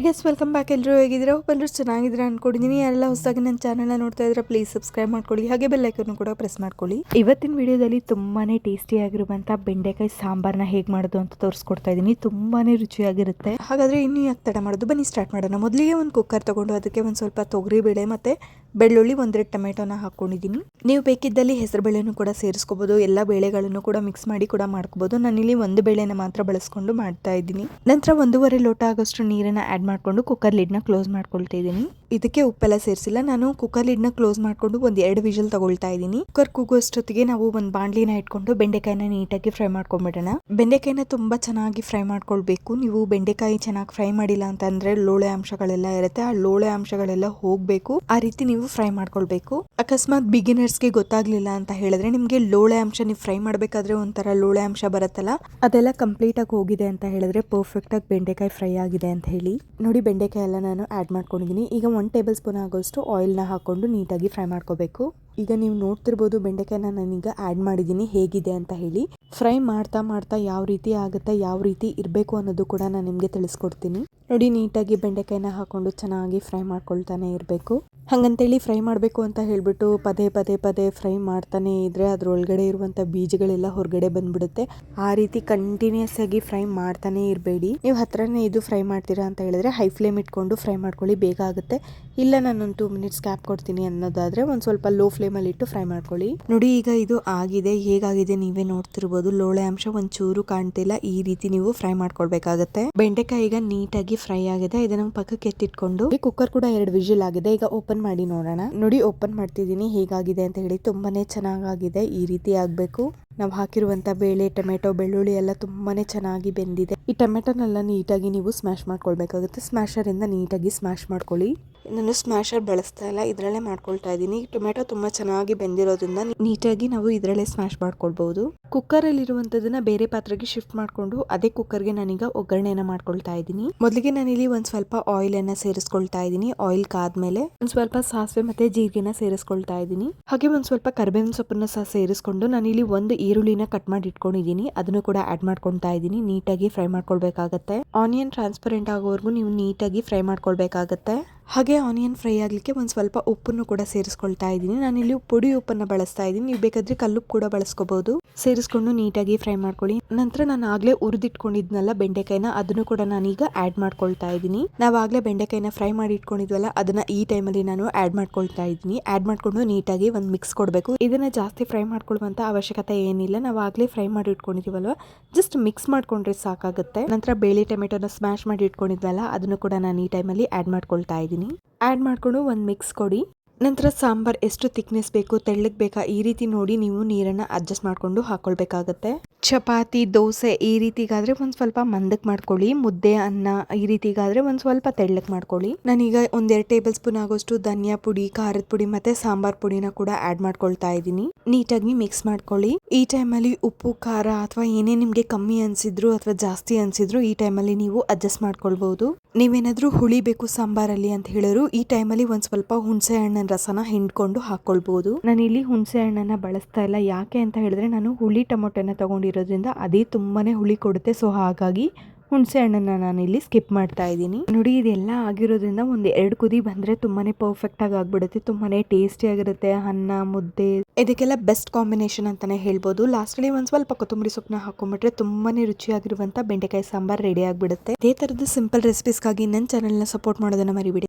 Guys welcome back. ಎಲ್ಲರೂ ಹೇಗಿದ್ದೀರಾ? ಎಲ್ಲರೂ ಚೆನ್ನಾಗಿದ್ದೀರಾ ಅನ್ಕೊಂಡಿದ್ದೀನಿ. ಯಾರೆಲ್ಲ ಹೊಸದಾಗಿ ನನ್ನ ಚಾನಲ್ನ ನೋಡ್ತಾ ಇದ್ರೆ ಪ್ಲೀಸ್ ಸಬ್ಸ್ಕ್ರೈಬ್ ಮಾಡ್ಕೊಳ್ಳಿ, ಹಾಗೆ ಬೆಲ್ ಐಕನ್ ಕೂಡ ಪ್ರೆಸ್ ಮಾಡ್ಕೊಳ್ಳಿ. ಇವತ್ತಿನ ವಿಡಿಯೋದಲ್ಲಿ ತುಂಬಾನೇ ಟೇಸ್ಟಿ ಆಗಿರುವಂತ ಬೆಂಡೆಕಾಯಿ ಸಾಂಬಾರ್ನ ಹೇಗೆ ಮಾಡೋದು ಅಂತ ತೋರಿಸ್ಕೊಡ್ತಾ ಇದ್ದೀನಿ. ತುಂಬಾನೇ ರುಚಿಯಾಗಿರುತ್ತೆ. ಹಾಗಾದ್ರೆ ಇನ್ನು ಯಾಕೆ ತಡ ಮಾಡೋದು, ಬನ್ನಿ ಸ್ಟಾರ್ಟ್ ಮಾಡೋಣ. ಮೊದಲಿಗೆ ಒಂದು ಕುಕ್ಕರ್ ತಗೊಂಡು ಅದಕ್ಕೆ ಒಂದು ಸ್ವಲ್ಪ ತೊಗರಿಬೇಳೆ ಮತ್ತೆ ಬೆಳ್ಳುಳ್ಳಿ, ಒಂದೆರಡು ಟೊಮೆಟೊನ ಹಾಕೊಂಡಿದ್ದೀನಿ. ನೀವು ಬೇಕಿದ್ದಲ್ಲಿ ಹೆಸರು ಬೇಳೆನೂ ಕೂಡ ಸೇರಿಸ್ಕೋಬಹುದು. ಎಲ್ಲ ಬೇಳೆಗಳನ್ನು ಕೂಡ ಮಿಕ್ಸ್ ಮಾಡಿ ಕೂಡ ಮಾಡ್ಕೋಬಹುದು. ನಾನಿಲ್ಲಿ ಒಂದು ಬೇಳೆನ ಮಾತ್ರ ಬಳಸ್ಕೊಂಡು ಮಾಡ್ತಾ ಇದ್ದೀನಿ. ನಂತರ 1.5 ಲೋಟ ಆಗೋಷ್ಟು ನೀರನ್ನ ಆಡ್ ಮಾಡ್ಕೊಂಡು ಕುಕ್ಕರ್ ಲಿಡ್ನ ಕ್ಲೋಸ್ ಮಾಡ್ಕೊಳ್ತಾ ಇದ್ದೀನಿ. ಇದಕ್ಕೆ ಉಪ್ಪೆಲ್ಲ ಸೇರಿಸಿಲ್ಲ. ನಾನು ಕುಕ್ಕರ್ ಲಿಡ್ನ ಕ್ಲೋಸ್ ಮಾಡ್ಕೊಂಡು 2 ವಿಷಲ್ ತಗೊಳ್ತಾ ಇದ್ದೀನಿ. ಕುಕ್ಕರ್ ಕೂಗೋಷ್ಟೊತ್ತಿಗೆ ನಾವು ಒಂದು ಬಾಂಡ್ಲಿನ ಇಟ್ಕೊಂಡು ಬೆಂಡೆಕಾಯಿನ ನೀಟಾಗಿ ಫ್ರೈ ಮಾಡ್ಕೊಂಡ್ಬಿಡೋಣ. ಬೆಂಡೆಕಾಯಿನ ತುಂಬಾ ಚೆನ್ನಾಗಿ ಫ್ರೈ ಮಾಡ್ಕೊಳ್ಬೇಕು. ನೀವು ಬೆಂಡೆಕಾಯಿ ಚೆನ್ನಾಗಿ ಫ್ರೈ ಮಾಡಿಲ್ಲ ಅಂತಂದ್ರೆ ಲೋಳೆ ಅಂಶಗಳೆಲ್ಲ ಇರುತ್ತೆ, ಆ ಲೋಳೆ ಅಂಶಗಳೆಲ್ಲ ಹೋಗ್ಬೇಕು. ಆ ರೀತಿ ನೀವು ಫ್ರೈ ಮಾಡ್ಕೊಳ್ಬೇಕು. ಅಕಸ್ಮಾತ್ ಬಿಗಿನರ್ಸ್ಗೆ ಗೊತ್ತಾಗ್ಲಿಲ್ಲ ಅಂತ ಹೇಳಿದ್ರೆ ನಿಮ್ಗೆ ಲೋಳೆ ಅಂಶ ನೀವು ಫ್ರೈ ಮಾಡ್ಬೇಕಾದ್ರೆ ಒಂಥರ ಲೋಳೆ ಅಂಶ ಬರುತ್ತಲ್ಲ, ಅದೆಲ್ಲ ಕಂಪ್ಲೀಟ್ ಆಗಿ ಹೋಗಿದೆ ಅಂತ ಹೇಳಿದ್ರೆ ಪರ್ಫೆಕ್ಟ್ ಆಗಿ ಬೆಂಡೆಕಾಯಿ ಫ್ರೈ ಆಗಿದೆ ಅಂತ ಹೇಳಿ. ನೋಡಿ, ಬೆಂಡೆಕಾಯಿ ಎಲ್ಲ ನಾನು ಆಡ್ ಮಾಡ್ಕೊಂಡಿದ್ದೀನಿ. ಈಗ 1 ಟೇಬಲ್ ಸ್ಪೂನ್ ಆಗೋಷ್ಟು ಆಯಿಲ್ ನ ಹಾಕೊಂಡು ನೀಟಾಗಿ ಫ್ರೈ ಮಾಡ್ಕೋಬೇಕು. ಈಗ ನೀವು ನೋಡ್ತಿರ್ಬೋದು ಬೆಂಡೆಕಾಯಿನ ನಾನೀಗ ಆಡ್ ಮಾಡಿದ್ದೀನಿ ಹೇಗಿದೆ ಅಂತ ಹೇಳಿ. ಫ್ರೈ ಮಾಡ್ತಾ ಮಾಡ್ತಾ ಯಾವ ರೀತಿ ಆಗುತ್ತೆ, ಯಾವ ರೀತಿ ಇರಬೇಕು ಅನ್ನೋದು ಕೂಡ ನಾನು ನಿಮಗೆ ತಿಳಿಸ್ಕೊಡ್ತೀನಿ. ನೋಡಿ, ನೀಟಾಗಿ ಬೆಂಡೆಕಾಯಿನ ಹಾಕೊಂಡು ಚೆನ್ನಾಗಿ ಫ್ರೈ ಮಾಡ್ಕೊಳ್ತಾನೆ ಇರಬೇಕು. ಹಂಗಂತೇಳಿ ಫ್ರೈ ಮಾಡಬೇಕು ಅಂತ ಹೇಳ್ಬಿಟ್ಟು ಪದೇ ಪದೇ ಪದೇ ಫ್ರೈ ಮಾಡ್ತಾನೆ ಇದ್ರೆ ಅದ್ರೊಳಗಡೆ ಇರುವಂತ ಬೀಜಗಳೆಲ್ಲ ಹೊರಗಡೆ ಬಂದ್ಬಿಡುತ್ತೆ. ಆ ರೀತಿ ಕಂಟಿನ್ಯೂಸ್ ಆಗಿ ಫ್ರೈ ಮಾಡ್ತಾನೆ ಇರಬೇಡಿ. ನೀವು ಹತ್ರನೇ ಇದು ಫ್ರೈ ಮಾಡ್ತೀರಾ ಅಂತ ಹೇಳಿದ್ರೆ ಹೈ ಫ್ಲೇಮ್ ಇಟ್ಕೊಂಡು ಫ್ರೈ ಮಾಡ್ಕೊಳ್ಳಿ, ಬೇಗ ಆಗುತ್ತೆ. ಇಲ್ಲ ನಾನೊಂದು 2 ಮಿನಿಟ್ಸ್ ಗ್ಯಾಪ್ ಕೊಡ್ತೀನಿ ಅನ್ನೋದಾದ್ರೆ ಒಂದು ಸ್ವಲ್ಪ ಲೋ ಫ್ಲೇಮ್ ಅಲ್ಲಿ ಇಟ್ಟು ಫ್ರೈ ಮಾಡ್ಕೊಳ್ಳಿ. ನೋಡಿ, ಈಗ ಇದು ಆಗಿದೆ. ಹೇಗಾಗಿದೆ ನೀವೇ ನೋಡ್ತಿರ್ಬೋದು. ಲೋಳೆ ಅಂಶ ಒಂಚೂರು ಕಾಣ್ತಿಲ್ಲ. ಈ ರೀತಿ ನೀವು ಫ್ರೈ ಮಾಡ್ಕೊಳ್ಬೇಕಾಗತ್ತೆ. ಬೆಂಡೆಕಾಯಿ ಈಗ ನೀಟಾಗಿ ಫ್ರೈ ಆಗಿದೆ. ಇದನ್ನ ಪಕ್ಕಕ್ಕೆ ಎತ್ತಿಟ್ಕೊಂಡು ಕುಕ್ಕರ್ ಕೂಡ 2 ವಿಷಲ್ ಆಗಿದೆ. ಈಗ ಓಪನ್ ಮಾಡಿ ನೋಡೋಣ. ನೋಡಿ, ಓಪನ್ ಮಾಡ್ತಿದ್ದೀನಿ ಹೇಗಾಗಿದೆ ಅಂತ ಹೇಳಿ. ತುಂಬಾನೇ ಚೆನ್ನಾಗಿದೆ. ಈ ರೀತಿ ಆಗ್ಬೇಕು. ನಾವು ಹಾಕಿರುವಂತ ಬೇಳೆ, ಟೊಮೆಟೊ, ಬೆಳ್ಳುಳ್ಳಿ ಎಲ್ಲ ತುಂಬಾನೇ ಚೆನ್ನಾಗಿ ಬೆಂದಿದೆ. ಈ ಟೊಮೆಟೊನೆಲ್ಲ ನೀಟಾಗಿ ನೀವು ಸ್ಮ್ಯಾಶ್ ಮಾಡ್ಕೊಳ್ಬೇಕಾಗುತ್ತೆ. ಸ್ಮ್ಯಾಶರ್ ಇಂದ ನೀಟಾಗಿ ಸ್ಮ್ಯಾಶ್ ಮಾಡ್ಕೊಳ್ಳಿ. ನಾನು ಸ್ಮ್ಯಾಶರ್ ಬಳಸ್ತಾ ಇಲ್ಲ, ಇದ್ರಲ್ಲೇ ಮಾಡ್ಕೊಳ್ತಾ ಇದ್ದೀನಿ. ಟೊಮೆಟೊ ತುಂಬಾ ಚೆನ್ನಾಗಿ ಬೆಂದಿರೋದ್ರಿಂದ ನೀಟಾಗಿ ನಾವು ಇದ್ರಲ್ಲೇ ಸ್ಮ್ಯಾಶ್ ಮಾಡ್ಕೊಳ್ಬಹುದು. ಕುಕ್ಕರ್ ಅಲ್ಲಿ ಇರುವಂತದನ್ನ ಬೇರೆ ಪಾತ್ರೆಗೆ ಶಿಫ್ಟ್ ಮಾಡ್ಕೊಂಡು ಅದೇ ಕುಕ್ಕರ್ಗೆ ನಾನೀಗ ಒಗ್ಗರಣೆನ ಮಾಡ್ಕೊಳ್ತಾ ಇದ್ದೀನಿ. ಮೊದಲಿಗೆ ನಾನಿಲ್ಲಿ ಒಂದ್ ಸ್ವಲ್ಪ ಆಯಿಲ್ ಅನ್ನ ಸೇರಿಸ್ಕೊಳ್ತಾ ಇದ್ದೀನಿ. ಆಯಿಲ್ ಕಾದ್ಮೇಲೆ ಒಂದ್ ಸ್ವಲ್ಪ ಸಾಸಿವೆ ಮತ್ತೆ ಜೀರಿಗೆನ ಸೇರಿಸ್ಕೊಳ್ತಾ ಇದ್ದೀನಿ. ಹಾಗೆ ಒಂದ್ ಸ್ವಲ್ಪ ಕರಿಬೇವಿನ ಸೊಪ್ಪನ್ನ ಸಹ ಸೇರಿಸ್ಕೊಂಡು ನಾನಿಲ್ಲಿ ಒಂದು ಈರುಳ್ಳಿನ ಕಟ್ ಮಾಡಿ ಇಟ್ಕೊಂಡಿದ್ದೀನಿ. ಅದನ್ನು ಕೂಡ ಆಡ್ ಮಾಡ್ಕೊಳ್ತಾ ಇದ್ದೀನಿ. ನೀಟಾಗಿ ಫ್ರೈ ಮಾಡ್ಕೊಳ್ಬೇಕಾಗತ್ತೆ. ಆನಿಯನ್ ಟ್ರಾನ್ಸ್ಪರೆಂಟ್ ಆಗೋವರೆಗೂ ನೀವು ನೀಟಾಗಿ ಫ್ರೈ ಮಾಡ್ಕೊಳ್ಬೇಕಾಗತ್ತೆ. ಹಾಗೆ ಆನಿಯನ್ ಫ್ರೈ ಆಗ್ಲಿಕ್ಕೆ ಒಂದ್ ಸ್ವಲ್ಪ ಉಪ್ಪನ್ನು ಕೂಡ ಸೇರಿಸ್ಕೊಳ್ತಾ ಇದ್ದೀನಿ. ನಾನಿಲ್ಲಿ ಪುಡಿ ಉಪ್ಪನ್ನ ಬಳಸ್ತಾ ಇದ್ದೀನಿ. ನೀವು ಬೇಕಾದ್ರೆ ಕಲ್ಲುಪ್ಪು ಕೂಡ ಬಳಸ್ಕೋಬಹುದು. ಸೇರಿಸ್ಕೊಂಡು ನೀಟಾಗಿ ಫ್ರೈ ಮಾಡ್ಕೊಳ್ಳಿ. ನಂತರ ನಾನು ಆಗ್ಲೇ ಹುರಿದಿಟ್ಕೊಂಡಿದ್ನಲ್ಲ ಬೆಂಡೆಕಾಯಿನ, ಅದನ್ನು ಕೂಡ ನಾನೀಗ ಆಡ್ ಮಾಡ್ಕೊಳ್ತಾ ಇದ್ದೀನಿ. ನಾವಾಗ್ಲೇ ಬೆಂಡೆಕಾಯಿನ ಫ್ರೈ ಮಾಡಿ ಇಟ್ಕೊಂಡಿದ್ವಲ್ಲ, ಅದನ್ನ ಈ ಟೈಮಲ್ಲಿ ನಾನು ಆಡ್ ಮಾಡ್ಕೊಳ್ತಾ ಇದ್ದೀನಿ. ಆಡ್ ಮಾಡ್ಕೊಂಡು ನೀಟಾಗಿ ಒಂದ್ ಮಿಕ್ಸ್ ಕೊಡ್ಬೇಕು. ಇದನ್ನ ಜಾಸ್ತಿ ಫ್ರೈ ಮಾಡ್ಕೊಳ್ಳುವಂತ ಅವಶ್ಯಕತೆ ಏನಿಲ್ಲ. ನಾವಾಗ್ಲೇ ಫ್ರೈ ಮಾಡಿ ಇಟ್ಕೊಂಡಿದೀವಲ್ವಾ, ಜಸ್ಟ್ ಮಿಕ್ಸ್ ಮಾಡ್ಕೊಂಡ್ರೆ ಸಾಕಾಗುತ್ತೆ. ನಂತರ ಬೇಳೆ, ಟೊಮೆಟೊನ ಸ್ಮ್ಯಾಶ್ ಮಾಡಿ ಇಟ್ಕೊಂಡಿದ್ವಲ್ಲ, ಅದನ್ನು ಕೂಡ ನಾನು ಈ ಟೈಮಲ್ಲಿ ಆಡ್ ಮಾಡ್ಕೊಳ್ತಾ ಇದ್ದೀನಿ. ಆಡ್ ಮಾಡ್ಕೊಂಡು ಒಂದ್ ಮಿಕ್ಸ್ ಕೊಡಿ. ನಂತರ ಸಾಂಬಾರ್ ಎಷ್ಟು ಥಿಕ್ನೆಸ್ ಬೇಕು, ತೆಳ್ಳಗ್ ಬೇಕಾ, ಈ ರೀತಿ ನೋಡಿ ನೀವು ನೀರನ್ನ ಅಡ್ಜಸ್ಟ್ ಮಾಡ್ಕೊಂಡು ಹಾಕೊಳ್ಬೇಕಾಗತ್ತೆ. ಚಪಾತಿ, ದೋಸೆ ಈ ರೀತಿಗಾದ್ರೆ ಒಂದ್ ಸ್ವಲ್ಪ ಮಂದಕ್ ಮಾಡ್ಕೊಳ್ಳಿ. ಮುದ್ದೆ, ಅನ್ನ ಈ ರೀತಿಗಾದ್ರೆ ಒಂದ್ ಸ್ವಲ್ಪ ತೆಳ್ಳಕ್ ಮಾಡ್ಕೊಳ್ಳಿ. ನಾನೀಗ 1-2 ಟೇಬಲ್ ಸ್ಪೂನ್ ಆಗೋಷ್ಟು ಧನಿಯಾ ಪುಡಿ, ಖಾರದ ಪುಡಿ ಮತ್ತೆ ಸಾಂಬಾರ್ ಪುಡಿನ ಕೂಡ ಆಡ್ ಮಾಡ್ಕೊಳ್ತಾ ಇದ್ದೀನಿ. ನೀಟಾಗಿ ಮಿಕ್ಸ್ ಮಾಡ್ಕೊಳ್ಳಿ. ಈ ಟೈಮಲ್ಲಿ ಉಪ್ಪು, ಖಾರ ಅಥವಾ ಏನೇ ನಿಮ್ಗೆ ಕಮ್ಮಿ ಅನ್ಸಿದ್ರು ಅಥವಾ ಜಾಸ್ತಿ ಅನ್ಸಿದ್ರು ಈ ಟೈಮಲ್ಲಿ ನೀವು ಅಡ್ಜಸ್ಟ್ ಮಾಡ್ಕೊಳ್ಬಹುದು. ನೀವೇನಾದ್ರೂ ಹುಳಿ ಬೇಕು ಸಾಂಬಾರಲ್ಲಿ ಅಂತ ಹೇಳಿದ್ರು ಈ ಟೈಮಲ್ಲಿ ಒಂದ್ ಸ್ವಲ್ಪ ಹುಣಸೆ ಹಣ್ಣಿನ ರಸನ ಹಿಂಡ್ಕೊಂಡು ಹಾಕೊಳ್ಬಹುದು. ನಾನು ಇಲ್ಲಿ ಹುಣಸೆ ಹಣ್ಣನ್ನ ಬಳಸ್ತಾ ಇಲ್ಲ. ಯಾಕೆ ಅಂತ ಹೇಳಿದ್ರೆ ನಾನು ಹುಳಿ ಟೊಮೊಟೊನ ತಗೊಂಡಿರೋದ್ರಿಂದ ಅದೇ ತುಂಬಾನೇ ಹುಳಿ ಕೊಡುತ್ತೆ. ಸೊ ಹಾಗಾಗಿ ಹುಣಸೆ ಹಣ್ಣನ್ನ ನಾನು ಇಲ್ಲಿ ಸ್ಕಿಪ್ ಮಾಡ್ತಾ ಇದ್ದೀನಿ. ನೋಡಿ, ಇದೆಲ್ಲ ಆಗಿರೋದ್ರಿಂದ 1-2 ಕುದಿ ಬಂದ್ರೆ ತುಂಬಾನೇ ಪರ್ಫೆಕ್ಟ್ ಆಗಿ ಆಗ್ಬಿಡುತ್ತೆ. ತುಂಬಾನೇ ಟೇಸ್ಟಿ ಆಗಿರುತ್ತೆ. ಅನ್ನ, ಮುದ್ದೆ ಇದಕ್ಕೆಲ್ಲ ಬೆಸ್ಟ್ ಕಾಂಬಿನೇಷನ್ ಅಂತಾನೆ ಹೇಳ್ಬೋದು. ಲಾಸ್ಟ್ ಅಲ್ಲಿ ಒಂದ್ ಸ್ವಲ್ಪ ಕೊತ್ತಂಬರಿ ಸೊಪ್ಪನ್ನ ಹಾಕೊಂಡ್ಬಿಟ್ರೆ ತುಂಬಾನೇ ರುಚಿಯಾಗಿರುವಂತ ಬೆಂಡೆಕಾಯಿ ಸಾಂಬಾರ್ ರೆಡಿ ಆಗ್ಬಿಡುತ್ತೆ. ಇದೇ ತರದ ಸಿಂಪಲ್ ರೆಸಿಪೀಸ್ಗಾಗಿ ನನ್ನ ಚಾನೆಲ್ ನ ಸಪೋರ್ಟ್ ಮಾಡೋದನ್ನ ಮರಿಬೇಡಿ.